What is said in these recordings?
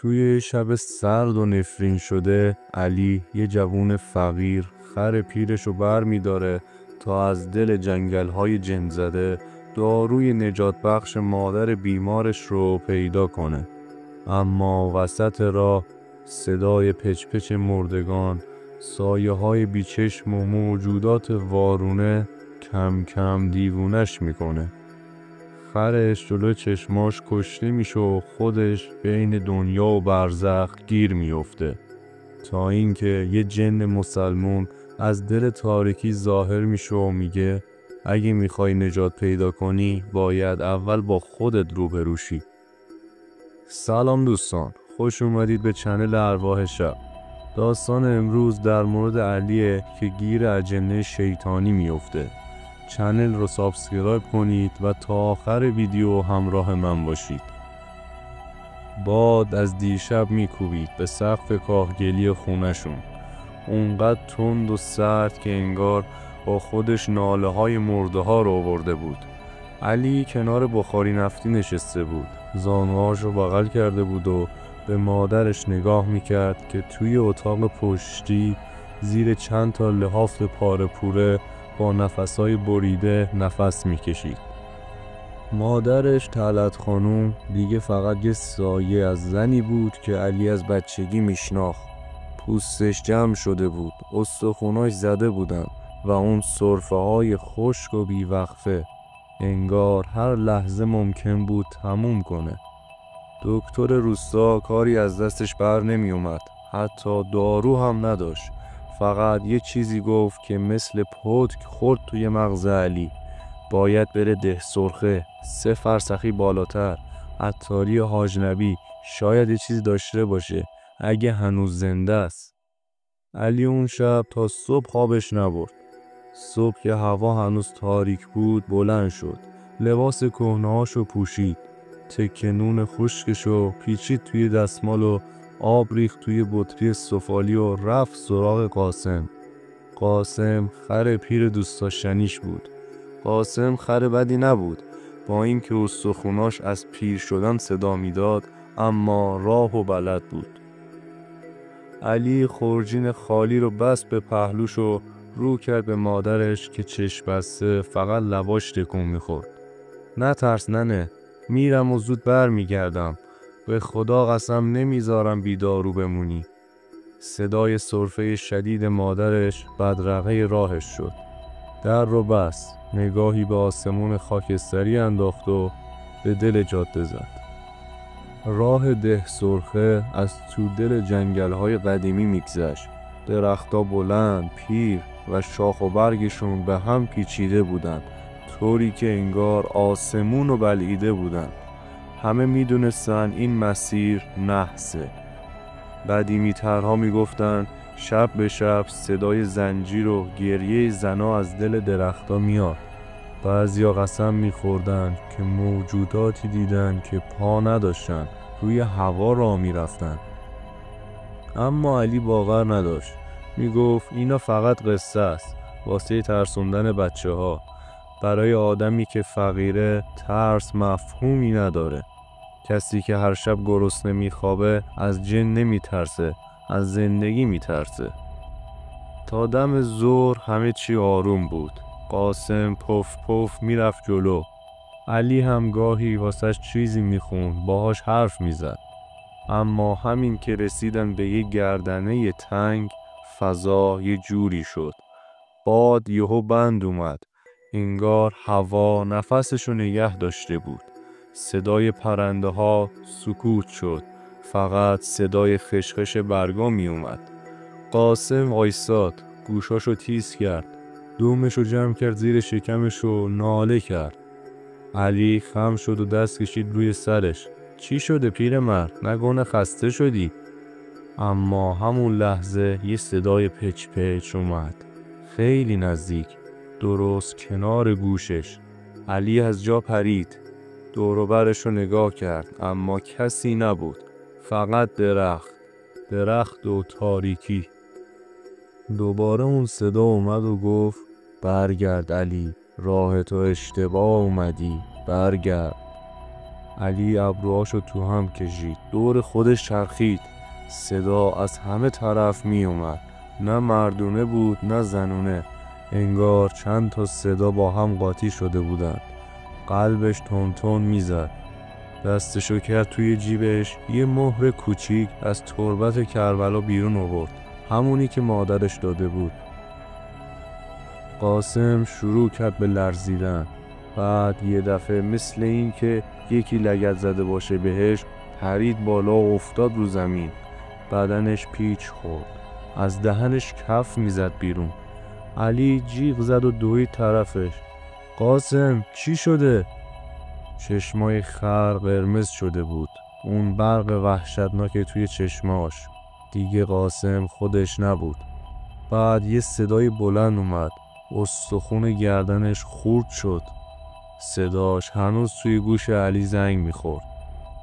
توی شب سرد و نفرین شده، علی یه جوون فقیر خر پیرشو بر می داره تا از دل جنگل‌های جن زده داروی نجات بخش مادر بیمارش رو پیدا کنه. اما وسط راه صدای پچ پچ مردگان، سایه های بیچشم و موجودات وارونه کم کم دیوونش میکنه. خرش جلو چشماش کشته میشه و خودش بین دنیا و برزخ گیر میفته، تا اینکه یه جن مسلمون از دل تاریکی ظاهر میشه و میگه اگه میخوای نجات پیدا کنی باید اول با خودت روبرو شی. سلام دوستان، خوش اومدید به چنل ارواح شب. داستان امروز در مورد علیه که گیر اجنه شیطانی میفته. چنل رو سابسکرایب کنید و تا آخر ویدیو همراه من باشید. باد از دیشب میکوبید به سقف کاهگلی خونشون، اونقدر تند و سرد که انگار با خودش ناله های مرده ها رو آورده بود. علی کنار بخاری نفتی نشسته بود، زانوهاش رو بغل کرده بود و به مادرش نگاه میکرد که توی اتاق پشتی زیر چند تا لحاف پاره پوره با نفسای بریده نفس میکشید. مادرش طلعت خانوم دیگه فقط یه سایه از زنی بود که علی از بچگی میشناخت. پوستش جمع شده بود، استخوناش زده بودن و اون سرفه های خشک و بیوقفه انگار هر لحظه ممکن بود تموم کنه. دکتر روستا کاری از دستش بر نمی اومد، حتی دارو هم نداشت. فقط یه چیزی گفت که مثل پتک خورد توی مغز علی. باید بره ده سرخه 3 فرسخی بالاتر، عطاری حاج نبی، شاید یه چیزی داشته باشه اگه هنوز زنده است. علی اون شب تا صبح خوابش نبرد. صبح که هوا هنوز تاریک بود بلند شد، لباس کهنه‌هاشو پوشید، تکه نون خشکشو پیچید توی دستمال و آب ریخت توی بطری سفالی و رفت سراغ قاسم. قاسم خر پیر دوست داشتنیش بود. قاسم خر بدی نبود، با اینکه استخوناش از پیر شدن صدا میداد، اما راه و بلد بود. علی خورجین خالی رو بست به پهلوش و رو کرد به مادرش که چشم بسته فقط لباش تکون میخورد. نه ترس ننه، میرم و زود بر میگردم، به خدا قسم نمیذارم بیدارو بمونی. صدای سرفه شدید مادرش بدرقه راهش شد. در رو بست، نگاهی به آسمون خاکستری انداخت و به دل جاده زد. راه ده سرخه از تو دل جنگل‌های قدیمی میگذشت. درخت‌ها بلند، پیر و شاخ و برگشون به هم پیچیده بودن، طوری که انگار آسمون رو بلعیده بودن. همه میدونستن این مسیر نحسه. قدیمی‌ترها میگفتن شب به شب صدای زنجیر و گریه زنا از دل درخت‌ها میاد. بعضیا قسم میخوردن که موجوداتی دیدن که پا نداشتن، روی هوا راه میرفتن. اما علی باور نداشت. میگفت اینا فقط قصه است، واسه ترسوندن بچه ها. برای آدمی که فقیره ترس مفهومی نداره. کسی که هر شب گرسنه میخوابه از جن نمیترسه، از زندگی میترسه. تا دم ظهر همه چی آروم بود. قاسم پف پف میرفت جلو. علی هم گاهی واسش چیزی میخوند، باهاش حرف میزد. اما همین که رسیدن به یه گردنه تنگ، فضا یه جوری شد. باد یهو بند اومد، انگار هوا نفسشو نگه داشته بود. صدای پرنده ها سکوت شد، فقط صدای خشخش برگا می اومد. قاسم وایساد، گوشاشو تیز کرد، دومشو جمع کرد زیر شکمشو ناله کرد. علی خم شد و دست کشید روی سرش. چی شده پیرمرد؟ نگونه خسته شدی؟ اما همون لحظه یه صدای پچ پچ اومد، خیلی نزدیک، درست کنار گوشش. علی از جا پرید، دور و برش رو نگاه کرد، اما کسی نبود، فقط درخت و تاریکی. دوباره اون صدا اومد و گفت برگرد علی، راه تو اشتباه اومدی، برگرد. علی ابروهاشو تو هم کشید، دور خودش چرخید. صدا از همه طرف می اومد، نه مردونه بود نه زنونه، انگار چند تا صدا با هم قاطی شده بودن. قلبش تون تون میزد. دستشو کرد توی جیبش، یه مهر کوچیک از تربت کربلا بیرون آورد، همونی که مادرش داده بود. قاسم شروع کرد به لرزیدن. بعد یه دفعه مثل این که یکی لگد زده باشه بهش، پرید بالا و افتاد رو زمین. بدنش پیچ خورد، از دهنش کف میزد بیرون. علی جیغ زد و دوید طرفش. قاسم چی شده؟ چشمای خر قرمز شده بود، اون برق وحشتناک توی چشماش. دیگه قاسم خودش نبود. بعد یه صدای بلند اومد، استخون گردنش خورد شد. صداش هنوز توی گوش علی زنگ میخورد.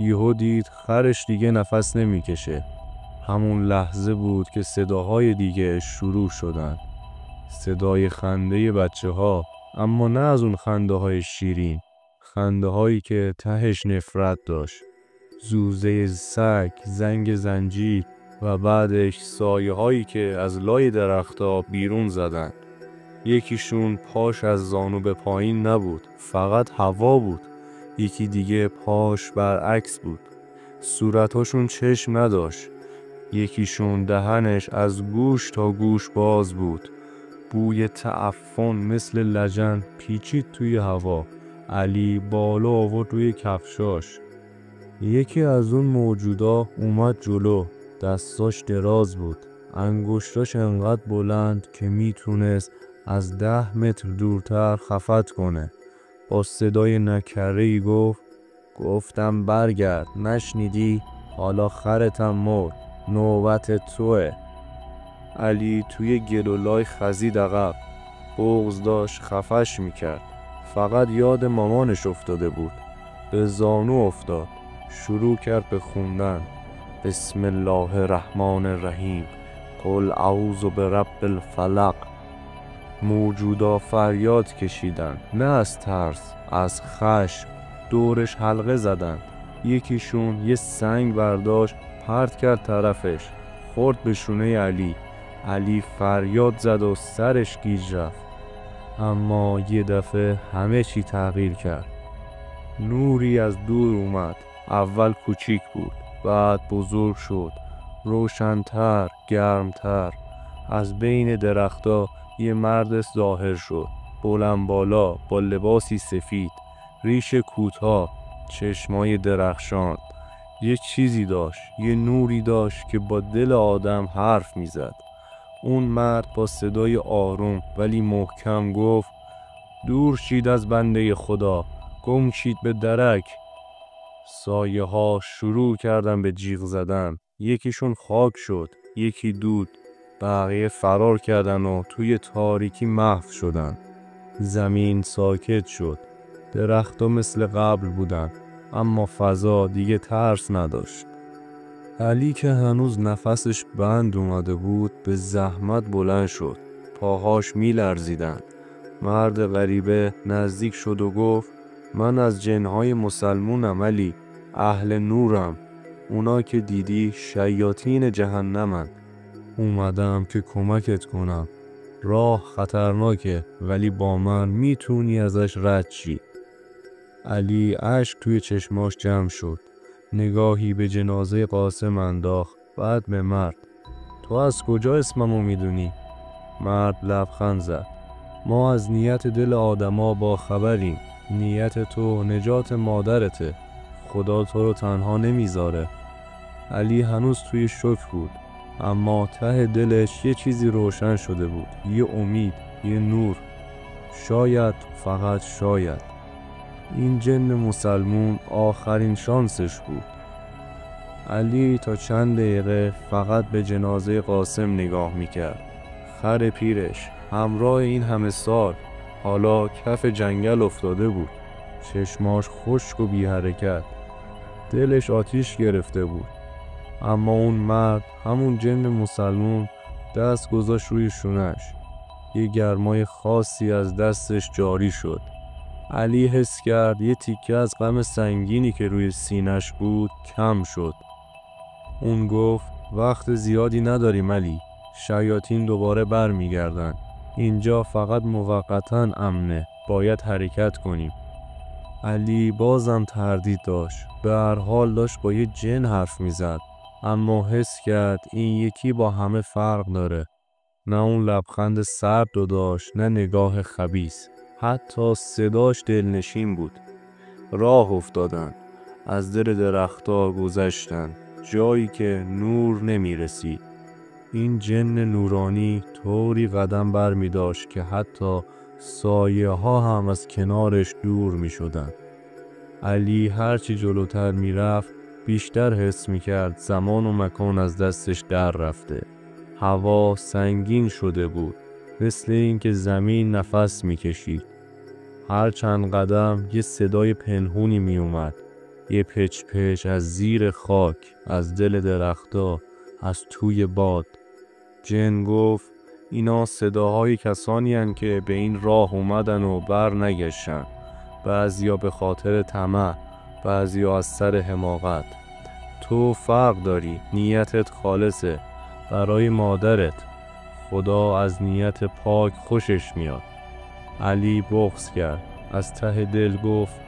یهو دید خرش دیگه نفس نمیکشه. همون لحظه بود که صداهای دیگه شروع شدن. صدای خنده بچه ها، اما نه از اون خنده های شیرین، خنده هایی که تهش نفرت داشت. زوزه سگ، زنگ زنجیر و بعدش سایه هایی که از لای درختها بیرون زدن. یکیشون پاش از زانو به پایین نبود، فقط هوا بود. یکی دیگه پاش برعکس بود، صورتاشون چشم نداشت. یکیشون دهنش از گوش تا گوش باز بود. بوی تعفن مثل لجن پیچید توی هوا. علی بالا آورد روی کفشاش. یکی از اون موجودا اومد جلو، دستاش دراز بود، انگشتاش انقدر بلند که میتونست از 10 متر دورتر خفت کنه. با صدای نکره‌ای گفتم برگرد، نشنیدی؟ حالا خرتم مرد، نوبت توه. علی توی گلولای خزید عقب، بغض داشت خفش میکرد. فقط یاد مامانش افتاده بود. به زانو افتاد، شروع کرد به خوندن. بسم الله الرحمن الرحیم، قل اعوذ برب الفلق. موجودا فریاد کشیدن، نه از ترس، از خشم. دورش حلقه زدن. یکیشون یه سنگ برداشت پرت کرد طرفش، خورد به شونه علی. علی فریاد زد و سرش گیج رفت. اما یه دفعه همه چی تغییر کرد. نوری از دور اومد. اول کوچیک بود، بعد بزرگ شد، روشن‌تر، گرمتر. از بین درخت‌ها یه مرد ظاهر شد، بلند بالا، با لباسی سفید، ریش کوتاه، چشمای درخشان. یه چیزی داشت، یه نوری داشت که با دل آدم حرف میزد. اون مرد با صدای آروم ولی محکم گفت دور شید از بنده خدا، گم شید به درک. سایه ها شروع کردن به جیغ زدن. یکیشون خاک شد، یکی دود، بقیه فرار کردن و توی تاریکی محو شدن. زمین ساکت شد. درخت‌ها مثل قبل بودن، اما فضا دیگه ترس نداشت. علی که هنوز نفسش بند اومده بود به زحمت بلند شد. پاهاش میلرزیدن. مرد غریبه نزدیک شد و گفت من از جنهای مسلمونم علی، اهل نورم. اونا که دیدی شیاطین جهنمن. اومدم که کمکت کنم. راه خطرناکه ولی با من میتونی ازش رد شی. علی اشک توی چشماش جمع شد. نگاهی به جنازه قاسم انداخت، بعد به مرد. تو از کجا اسممو میدونی؟ مرد لبخند زد. ما از نیت دل آدما با خبریم. نیت تو نجات مادرته. خدا تو رو تنها نمیذاره. علی هنوز توی شوک بود، اما ته دلش یه چیزی روشن شده بود، یه امید، یه نور. شاید، فقط شاید، این جن مسلمون آخرین شانسش بود. علی تا چند دقیقه فقط به جنازه قاسم نگاه میکرد. خر پیرش همراه این همه سال حالا کف جنگل افتاده بود. چشماش خشک و بی حرکت. دلش آتیش گرفته بود. اما اون مرد، همون جن مسلمون، دست گذاشت روی شونش. یه گرمای خاصی از دستش جاری شد. علی حس کرد یه تیکه از غم سنگینی که روی سینش بود کم شد. اون گفت وقت زیادی نداریم علی. شیاطین دوباره برمیگردن. اینجا فقط موقتاً امنه. باید حرکت کنیم. علی بازم تردید داشت. به هر حال داشت با یه جن حرف میزد. اما حس کرد این یکی با همه فرق داره. نه اون لبخند سرد رو داشت، نه نگاه خبیث. حتی صداش دلنشین بود. راه افتادن. از دل درخت‌ها گذشتن. جایی که نور نمی رسید. این جن نورانی طوری قدم بر می داشت که حتی سایه ها هم از کنارش دور می شدن. علی هرچی جلوتر می رفت بیشتر حس می کرد زمان و مکان از دستش در رفته. هوا سنگین شده بود، مثل اینکه زمین نفس می کشید. هر چند قدم یه صدای پنهونی می اومد. یه پچ پچ از زیر خاک، از دل درختا، از توی باد. جن گفت اینا صداهای کسانی هن که به این راه اومدن و بر نگشتن. بعضیا به خاطر طمع، بعضیا از سر حماقت. تو فرق داری، نیتت خالصه، برای مادرت. خدا از نیت پاک خوشش میاد. علی بغض کرد. از ته دل گفت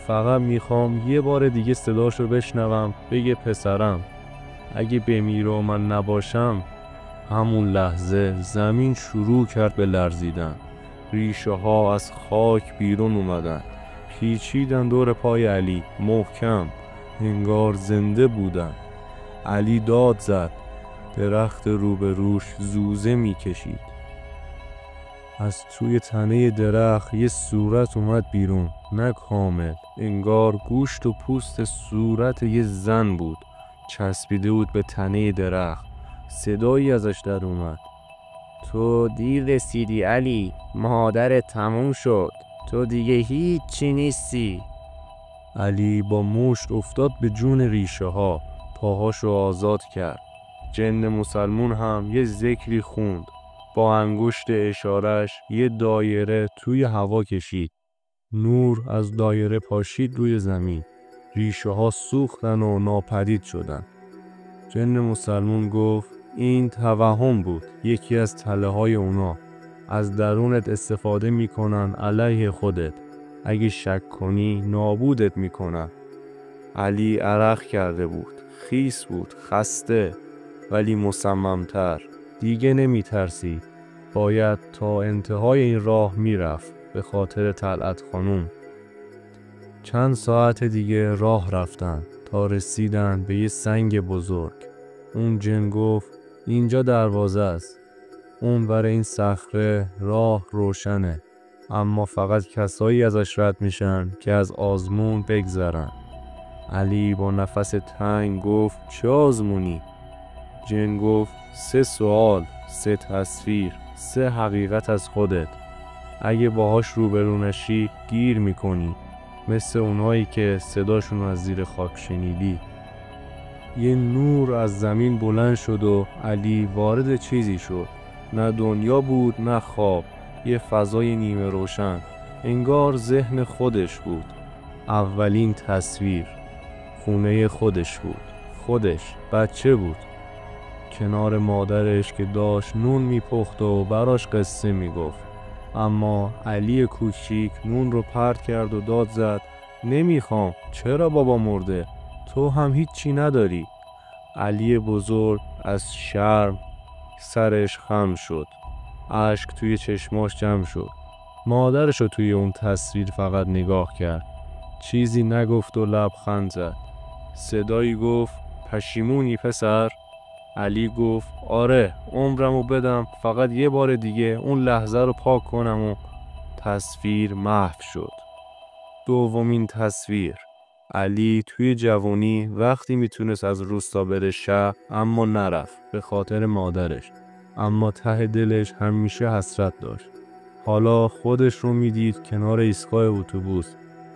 فقط میخوام یه بار دیگه صداشو بشنوم بگه پسرم. اگه بمیره و من نباشم. همون لحظه زمین شروع کرد به لرزیدن. ریشه ها از خاک بیرون اومدن. پیچیدن دور پای علی محکم، انگار زنده بودن. علی داد زد. درخت روبروش زوزه میکشید. از توی تنه درخت یه صورت اومد بیرون، نه کامل، انگار گوشت و پوست صورت یه زن بود. چسبیده بود به تنه درخت. صدایی ازش در اومد. تو دیر رسیدی علی، مادرت تموم شد، تو دیگه هیچی نیستی. علی با مشت افتاد به جون ریشه ها، پاهاشو آزاد کرد. جن مسلمون هم یه ذکری خوند. با انگشت اشارش یه دایره توی هوا کشید. نور از دایره پاشید روی زمین. ریشه ها سوختن و ناپدید شدن. جن مسلمون گفت این توهم بود، یکی از تله های اونا. از درونت استفاده میکنن علیه خودت. اگه شک کنی نابودت میکنن. علی عرق کرده بود، خیس بود، خسته، ولی مصممتر. دیگه نمیترسید. باید تا انتهای این راه میرفت به خاطر طلعت خانوم. چند ساعت دیگه راه رفتن تا رسیدن به یه سنگ بزرگ. اون جن گفت اینجا دروازه است. اون ور این صخره راه روشنه، اما فقط کسایی ازش رد میشن که از آزمون بگذرن. علی با نفس تنگ گفت چه آزمونی؟ جن گفت 3 سوال، 3 تصویر، 3 حقیقت از خودت. اگه باهاش روبرو نشی گیر میکنی، مثل اونایی که صداشون از زیر خاک شنیدی. یه نور از زمین بلند شد و علی وارد چیزی شد. نه دنیا بود نه خواب. یه فضای نیمه روشن، انگار ذهن خودش بود. اولین تصویر خونه خودش بود. خودش بچه بود کنار مادرش که داشت نون میپخت و براش قصه میگفت. اما علی کوچیک نون رو پرت کرد و داد زد نمیخوام. چرا بابا مرده؟ تو هم هیچی نداری. علی بزرگ از شرم سرش خم شد. اشک توی چشماش جمع شد. مادرش رو توی اون تصویر فقط نگاه کرد. چیزی نگفت و لبخند زد. صدایی گفت پشیمونی پسر؟ علی گفت آره، عمرمو بدم فقط یه بار دیگه اون لحظه رو پاک کنم. و تصویر محو شد. دومین تصویر علی توی جوانی وقتی میتونست از روستا بره شهر، اما نرفت به خاطر مادرش. اما ته دلش همیشه حسرت داشت. حالا خودش رو میدید کنار ایستگاه اتوبوس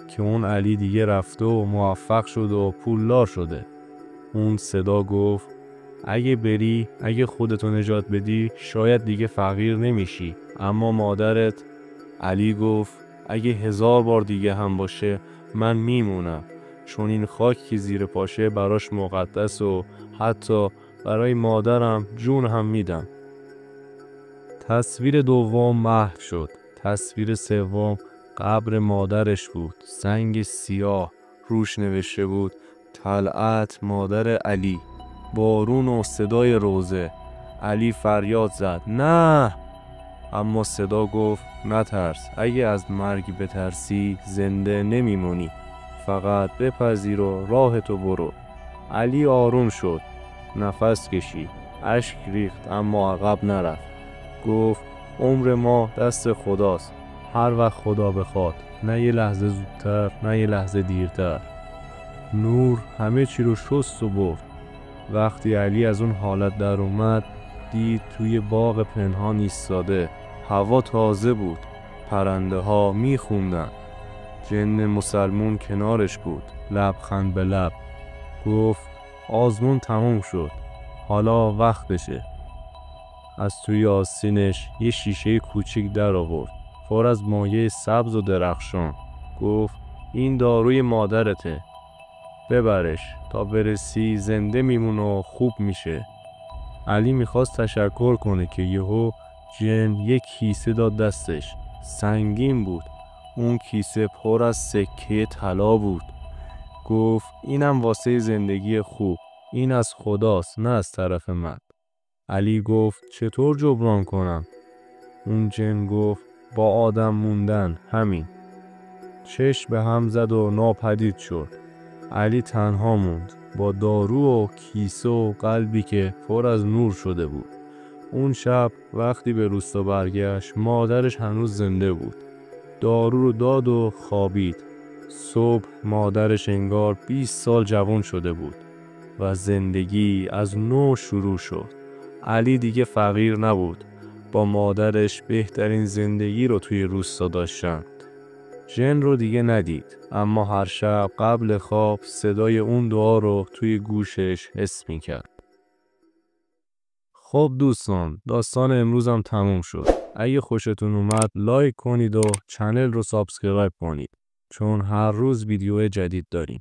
که اون علی دیگه رفته و موفق شده و پولدار شده. اون صدا گفت اگه بری، اگه خودتو نجات بدی، شاید دیگه فقیر نمیشی. اما مادرت. علی گفت اگه 1000 بار دیگه هم باشه من میمونم، چون این خاک که زیر پاشه براش مقدس و حتی برای مادرم جون هم میدم. تصویر دوم محو شد. تصویر سوم قبر مادرش بود. سنگ سیاه روش نوشته بود طلعت مادر علی. بارون و صدای روزه. علی فریاد زد نه، اما صدا گفت نترس، اگه از مرگ بترسی زنده نمیمونی، فقط بپذیر و راهتو برو. علی آروم شد، نفس کشید، اشک ریخت اما عقب نرفت. گفت عمر ما دست خداست، هر وقت خدا بخواد، نه یه لحظه زودتر نه یه لحظه دیرتر. نور همه چی رو شست و برد. وقتی علی از اون حالت در اومد دید توی باغ پنهان ایستاده. هوا تازه بود، پرنده ها میخوندن. جن مسلمون کنارش بود، لبخند به لب. گفت آزمون تموم شد، حالا وقتشه. از توی آستینش یه شیشه کوچیک در آورد، پر از مایع سبز و درخشان. گفت این داروی مادرته، ببرش، تا برسی زنده میمونه و خوب میشه. علی میخواست تشکر کنه که یهو جن یک کیسه داد دستش. سنگین بود، اون کیسه پر از سکه طلا بود. گفت اینم واسه زندگی خوب، این از خداست نه از طرف من. علی گفت چطور جبران کنم؟ اون جن گفت با آدم موندن، همین. چشم به هم زد و ناپدید شد. علی تنها موند با دارو و کیسه و قلبی که پر از نور شده بود. اون شب وقتی به روستا برگشت مادرش هنوز زنده بود. دارو رو داد و خوابید. صبح مادرش انگار 20 سال جوان شده بود و زندگی از نو شروع شد. علی دیگه فقیر نبود، با مادرش بهترین زندگی رو توی روستا داشتن. جن رو دیگه ندید، اما هر شب قبل خواب صدای اون دعا رو توی گوشش حس می‌کرد. خب دوستان، داستان امروزم تموم شد. اگه خوشتون اومد لایک کنید و چنل رو سابسکرایب کنید، چون هر روز ویدیو جدید داریم.